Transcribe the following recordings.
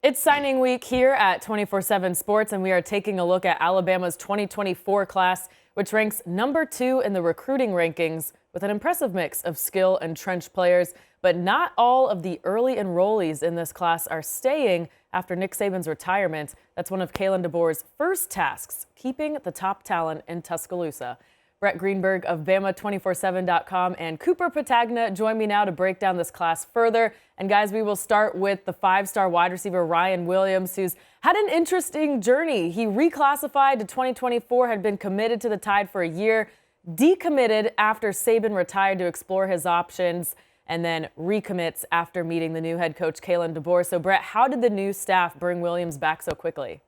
It's signing week here at 24/7 Sports, and we are taking a look at Alabama's 2024 class, which ranks number 2 in the recruiting rankings with an impressive mix of skill and trench players. But not all of the early enrollees in this class are staying after Nick Saban's retirement. That's one of Kalen DeBoer's first tasks, keeping the top talent in Tuscaloosa. Brett Greenberg of Bama247.com and Cooper Petagna join me now to break down this class further. And guys, we will start with the 5-star wide receiver Ryan Williams, who's had an interesting journey. He reclassified to 2024, had been committed to the Tide for a year, decommitted after Saban retired to explore his options, and then recommits after meeting the new head coach Kalen DeBoer. So Brett, how did the new staff bring Williams back so quickly?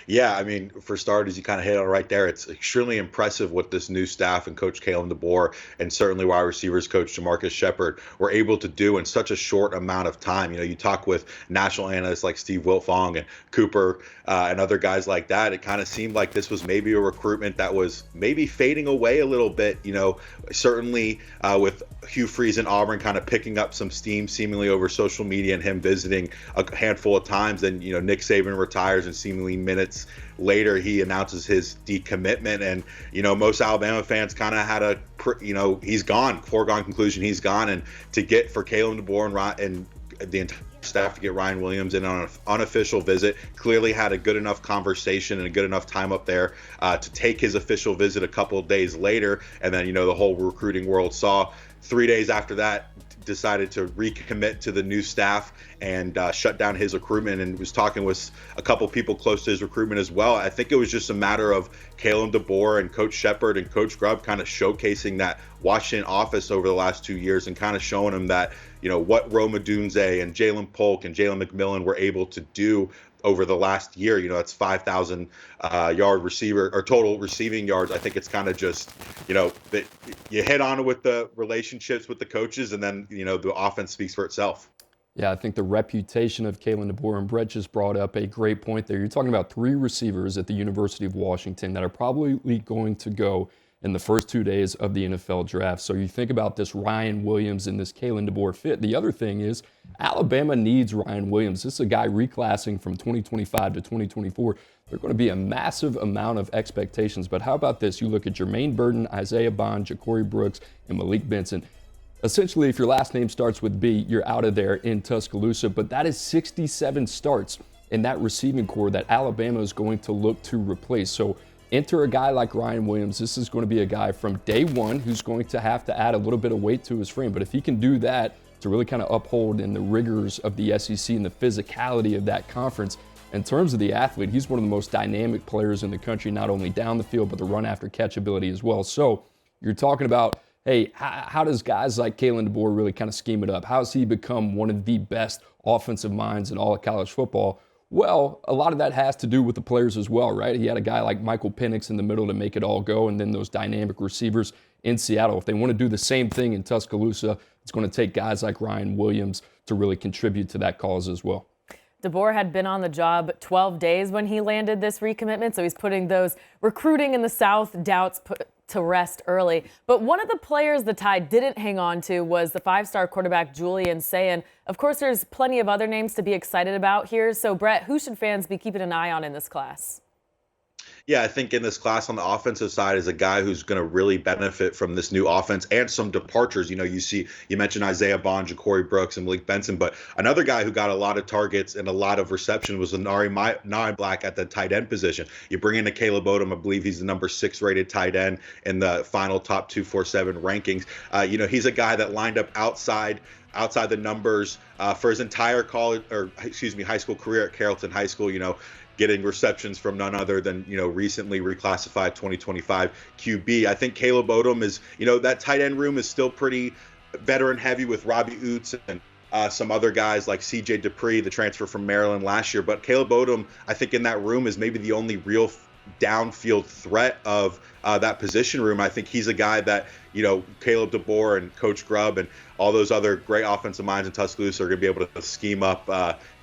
Yeah, I mean, for starters, you kind of hit on it right there. It's extremely impressive what this new staff and Coach Kalen DeBoer and certainly wide receivers coach Jamarcus Shepard were able to do in such a short amount of time. You know, you talk with national analysts like Steve Wiltfong and Cooper and other guys like that. It kind of seemed like this was maybe a recruitment that was maybe fading away a little bit. You know, certainly with Hugh Freeze in Auburn kind of picking up some steam seemingly over social media and him visiting a handful of times. Then, you know, Nick Saban retires and seemingly minutes later he announces his decommitment, and you know, most Alabama fans kind of had he's gone, foregone conclusion, he's gone. And to get for Kalen DeBoer and the entire staff to get Ryan Williams in on an unofficial visit, clearly had a good enough conversation and a good enough time up there to take his official visit a couple of days later. And then, you know, the whole recruiting world saw 3 days after that decided to recommit to the new staff and shut down his recruitment, and was talking with a couple people close to his recruitment as well. I think it was just a matter of Kalen DeBoer and Coach Shepard and Coach Grubb kind of showcasing that Washington office over the last 2 years and kind of showing him that, you know, what Rome Odunze and Jalen Polk and Jalen McMillan were able to do over the last year. You know, it's 5,000 yard receiver or total receiving yards. I think it's kind of just, you know, that you hit on it with the relationships with the coaches, and then, you know, the offense speaks for itself. Yeah, I think the reputation of Kalen DeBoer, and Brett just brought up a great point there. You're talking about 3 receivers at the University of Washington that are probably going to go in the first 2 days of the NFL draft. So you think about this Ryan Williams and this Kalen DeBoer fit. The other thing is Alabama needs Ryan Williams. This is a guy reclassing from 2025 to 2024. There are going to be a massive amount of expectations. But how about this? You look at Jermaine Burton, Isaiah Bond, Ja'Cory Brooks, and Malik Benson. Essentially, if your last name starts with B, you're out of there in Tuscaloosa. But that is 67 starts in that receiving core that Alabama is going to look to replace. So enter a guy like Ryan Williams. This is going to be a guy from day one who's going to have to add a little bit of weight to his frame. But if he can do that to really kind of uphold in the rigors of the SEC and the physicality of that conference, in terms of the athlete, he's one of the most dynamic players in the country, not only down the field, but the run after catch ability as well. So you're talking about, hey, how does guys like Kalen DeBoer really kind of scheme it up? How has he become one of the best offensive minds in all of college football? Well, a lot of that has to do with the players as well, right? He had a guy like Michael Penix in the middle to make it all go, and then those dynamic receivers in Seattle. If they want to do the same thing in Tuscaloosa, it's going to take guys like Ryan Williams to really contribute to that cause as well. DeBoer had been on the job 12 days when he landed this recommitment, so he's putting those recruiting in the South doubts to rest early. But one of the players the Tide didn't hang on to was the 5-star quarterback Julian Sayin. Of course, there's plenty of other names to be excited about here. So, Brett, who should fans be keeping an eye on in this class? Yeah, I think in this class on the offensive side is a guy who's going to really benefit from this new offense and some departures. You know, you mentioned Isaiah Bond, Ja'Cory Brooks, and Malik Benson, but another guy who got a lot of targets and a lot of reception was Nari Black at the tight end position. You bring in Caleb Odom, I believe he's the number 6 rated tight end in the final top 247 rankings. You know, he's a guy that lined up outside the numbers for his entire high school career at Carrollton High School. You know, getting receptions from none other than, you know, recently reclassified 2025 QB. I think Caleb Odom is, you know, that tight end room is still pretty veteran heavy with Robbie Oots and some other guys like CJ Dupree, the transfer from Maryland last year. But Caleb Odom, I think in that room is maybe the only real downfield threat of that position room. I think he's a guy that, you know, Caleb DeBoer and Coach Grubb and all those other great offensive minds in Tuscaloosa are going to be able to scheme up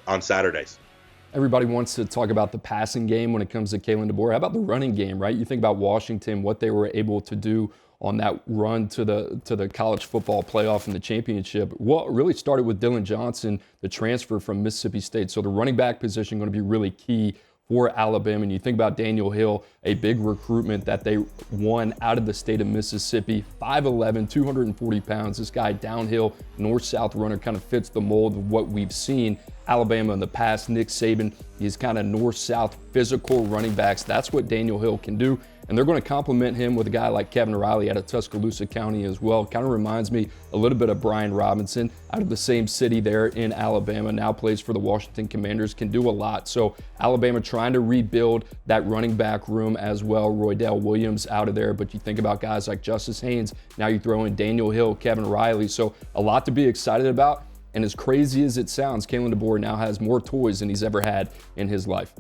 on Saturdays. Everybody wants to talk about the passing game when it comes to Kalen DeBoer. How about the running game, right? You think about Washington, what they were able to do on that run to the college football playoff and the championship. Well, it really started with Dylan Johnson, the transfer from Mississippi State. So the running back position going to be really key for Alabama. And you think about Daniel Hill, a big recruitment that they won out of the state of Mississippi, 5'11", 240 pounds. This guy downhill, north-south runner, kind of fits the mold of what we've seen Alabama in the past. Nick Saban, he's kind of north-south physical running backs. That's what Daniel Hill can do. And they're going to complement him with a guy like Kevin Riley out of Tuscaloosa County as well. Kind of reminds me a little bit of Brian Robinson out of the same city there in Alabama, now plays for the Washington Commanders, can do a lot. So Alabama trying to rebuild that running back room as well. Roydell Williams out of there, but you think about guys like Justice Haynes. Now you throw in Daniel Hill, Kevin Riley. So a lot to be excited about. And as crazy as it sounds, Kalen DeBoer now has more toys than he's ever had in his life.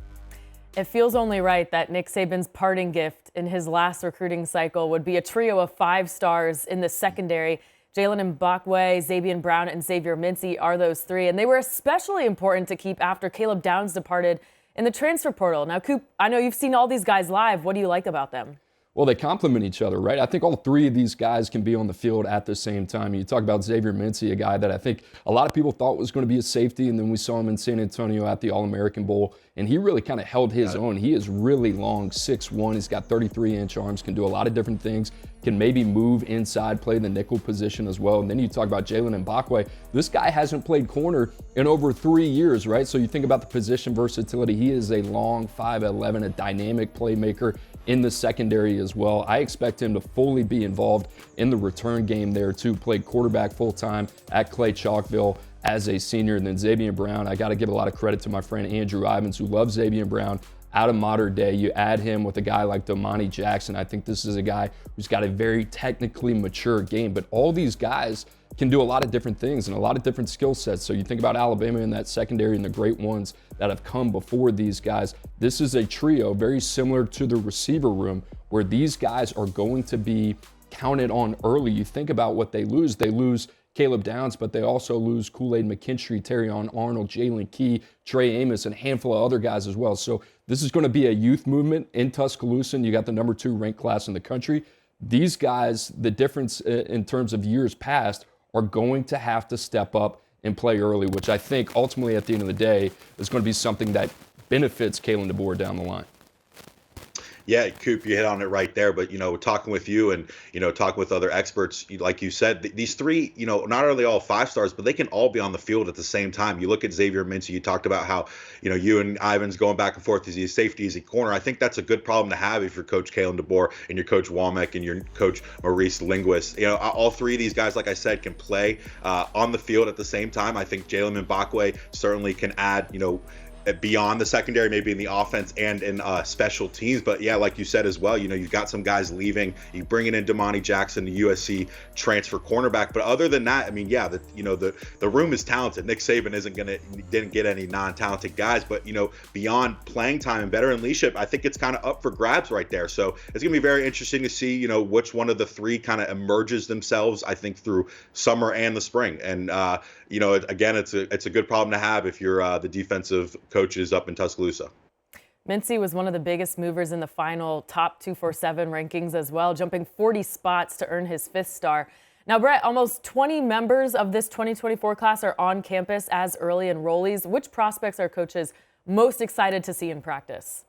It feels only right that Nick Saban's parting gift in his last recruiting cycle would be a trio of 5 stars in the secondary. Jalen Mbakwe, Xavier Brown, and Xavier Mincy are those 3, and they were especially important to keep after Caleb Downs departed in the transfer portal. Now, Coop, I know you've seen all these guys live. What do you like about them? Well, they complement each other, right? I think all 3 of these guys can be on the field at the same time. You talk about Xavier Mincy, a guy that I think a lot of people thought was going to be a safety, and then we saw him in San Antonio at the All-American Bowl, and he really kind of held his own. He is really long, 6'1". He's got 33-inch arms, can do a lot of different things, can maybe move inside, play the nickel position as well. And then you talk about Jalen Mbakwe. This guy hasn't played corner in over 3 years, right? So you think about the position versatility. He is a long 5'11", a dynamic playmaker in the secondary as well. I expect him to fully be involved in the return game there too. Played quarterback full-time at Clay Chalkville as a senior. And then Xavier Brown, I got to give a lot of credit to my friend Andrew Ivins, who loves Xavier Brown out of Modern Day. You add him with a guy like Domani Jackson. I think this is a guy who's got a very technically mature game. But all these guys can do a lot of different things and a lot of different skill sets. So you think about Alabama in that secondary and the great ones that have come before these guys. This is a trio very similar to the receiver room where these guys are going to be counted on early. You think about what they lose. They lose Caleb Downs, but they also lose Kool-Aid McKinstry, Terrion Arnold, Jalen Key, Trey Amos, and a handful of other guys as well. So this is going to be a youth movement in Tuscaloosa, and you got the number 2 ranked class in the country. These guys, the difference in terms of years past, are going to have to step up and play early, which I think ultimately at the end of the day is going to be something that benefits Kalen DeBoer down the line. Yeah, Coop, you hit on it right there. But, talking with you and, talking with other experts, like you said, these 3, not only all 5 stars, but they can all be on the field at the same time. You look at Xavier Mincy, you talked about how, you and Ivans going back and forth, is he a safety, is he corner? I think that's a good problem to have if you're Coach Kalen DeBoer and your Coach Womack and your Coach Maurice Linguist. All 3 of these guys, like I said, can play on the field at the same time. I think Jalen Mbakwe certainly can add, beyond the secondary, maybe in the offense and in special teams. But yeah, like you said as well, you've got some guys leaving. You bringing in Domani Jackson, the USC transfer cornerback. But other than that, I mean, yeah, the room is talented. Nick Saban didn't get any non-talented guys, but beyond playing time and veteran leadership, I think it's kind of up for grabs right there. So it's gonna be very interesting to see, which one of the 3 kind of emerges themselves, I think, through summer and the spring. And again, it's a good problem to have if you're the defensive coaches up in Tuscaloosa. Mincy was one of the biggest movers in the final top 247 rankings as well, jumping 40 spots to earn his 5th star. Now, Brett, almost 20 members of this 2024 class are on campus as early enrollees. Which prospects are coaches most excited to see in practice?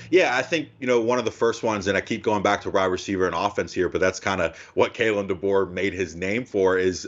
Yeah, I think, one of the first ones, and I keep going back to wide receiver and offense here, but that's kind of what Kalen DeBoer made his name for, is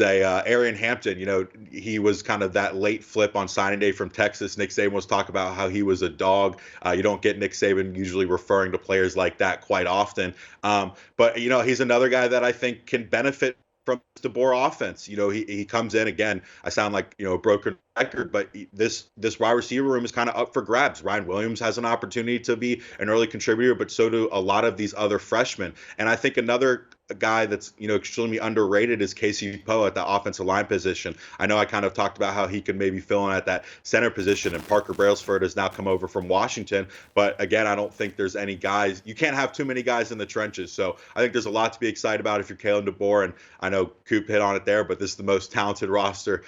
Arian Hampton. He was kind of that late flip on signing day from Texas. Nick Saban was talking about how he was a dog. You don't get Nick Saban usually referring to players like that quite often. But he's another guy that I think can benefit from the DeBoer offense. He comes in, again, I sound like, a broken record, but this wide receiver room is kind of up for grabs. Ryan Williams has an opportunity to be an early contributor, but so do a lot of these other freshmen. And I think another guy that's extremely underrated is Casey Poe at the offensive line position. I know I kind of talked about how he could maybe fill in at that center position, and Parker Brailsford has now come over from Washington. But again, I don't think there's any guys. You can't have too many guys in the trenches. So I think there's a lot to be excited about if you're Kalen DeBoer. And I know Coop hit on it there, but this is the most talented roster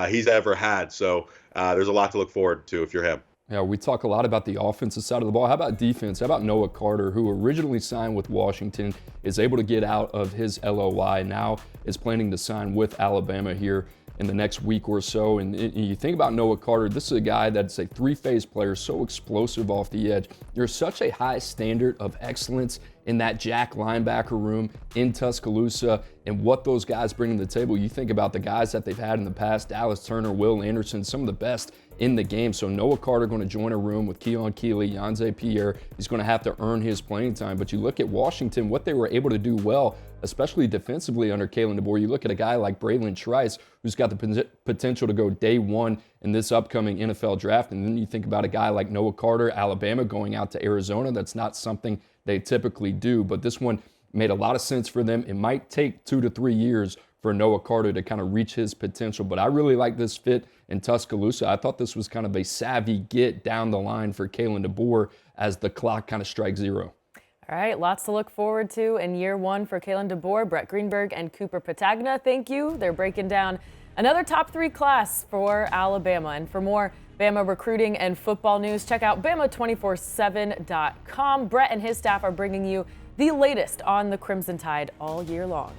he's ever had. So there's a lot to look forward to if you're him. Yeah, we talk a lot about the offensive side of the ball. How about defense? How about Noah Carter, who originally signed with Washington, is able to get out of his LOI, now is planning to sign with Alabama here in the next week or so. And you think about Noah Carter, this is a guy that's a three-phase player, so explosive off the edge. There's such a high standard of excellence in that jack linebacker room in Tuscaloosa and what those guys bring to the table. You think about the guys that they've had in the past, Dallas Turner, Will Anderson, some of the best in the game. So Noah Carter going to join a room with Keon Keeley, Yanze Pierre. He's going to have to earn his playing time. But you look at Washington, what they were able to do well, especially defensively under Kalen DeBoer. You look at a guy like Braylon Trice, who's got the potential to go day one in this upcoming NFL draft. And then you think about a guy like Noah Carter, Alabama, going out to Arizona. That's not something they typically do, but this one made a lot of sense for them. It might take 2 to 3 years for Noah Carter to kind of reach his potential, but I really like this fit in Tuscaloosa. I thought this was kind of a savvy get down the line for Kalen DeBoer as the clock kind of strikes zero. All right, lots to look forward to in year one for Kalen DeBoer, Brett Greenberg, and Cooper Petagna. Thank you. They're breaking down another top 3 class for Alabama. And for more Bama recruiting and football news, check out Bama247.com. Brett and his staff are bringing you the latest on the Crimson Tide all year long.